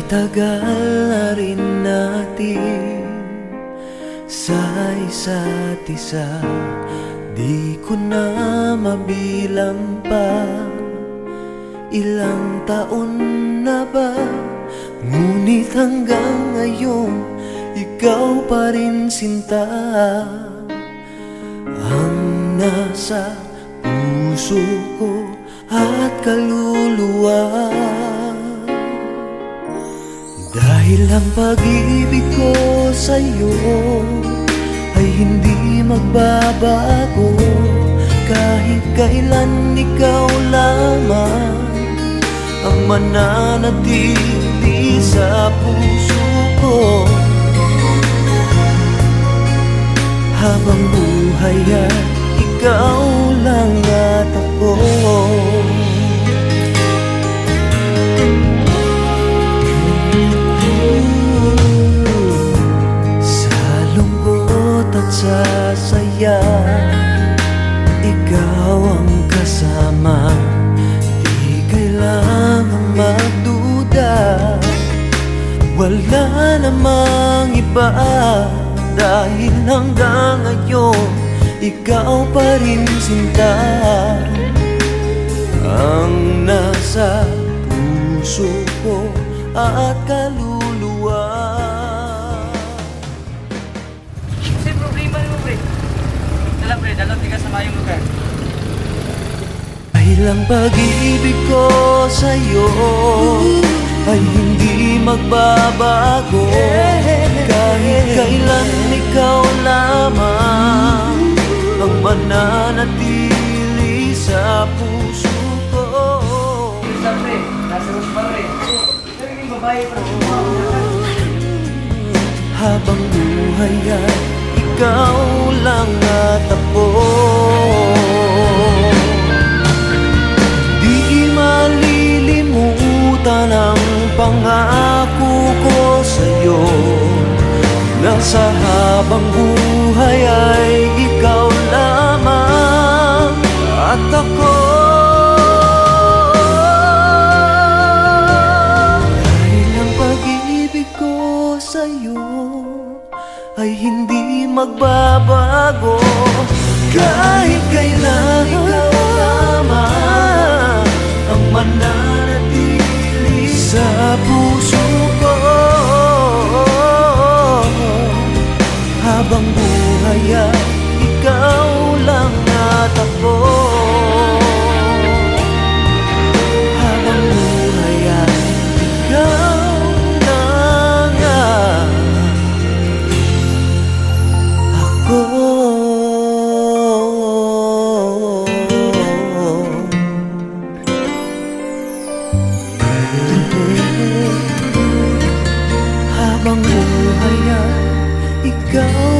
Tagal na rin natin sa isa't isa, di ko na mabilang pa. Ilang taon na ba? Ngunit hanggang ngayon, ikaw pa rin sinta ang nasa puso ko at kaluluwa. Dahil ang pag-ibig ko sa'yo ay hindi magbabago, kahit kailan ikaw lamang ang mananatili sa puso ko. Habang buhay ay ikaw lang at ako. Sa saya, ikaw ang kasama, di kailangang magduda. Wala namang iba, dahil hanggang ngayon, ikaw pa rin sinta ang nasa puso ko at kaluluwa. Dalang tiga sa mayong lugar. Dahil ang pag-ibig ko sa'yo ay hindi magbabago, kahit kailan ikaw lamang ang mananatili sa puso ko. Sabi, nasa Rosmare. Naging babae pa. Habang buhay ay ikaw lang at ako. Di malilimutan ang pangako ko sa'yo, na sa habang buhay ay ikaw lamang at ako. Dahil ang pag-ibig ko sa'yo ay hindi magbabago, kahit kailan ikaw lamang ang mananatili sa puso ko. Habang buhay ay ikaw lang at ako. Habang buhay ay ikaw lang at ako. Habang buhay ay ikaw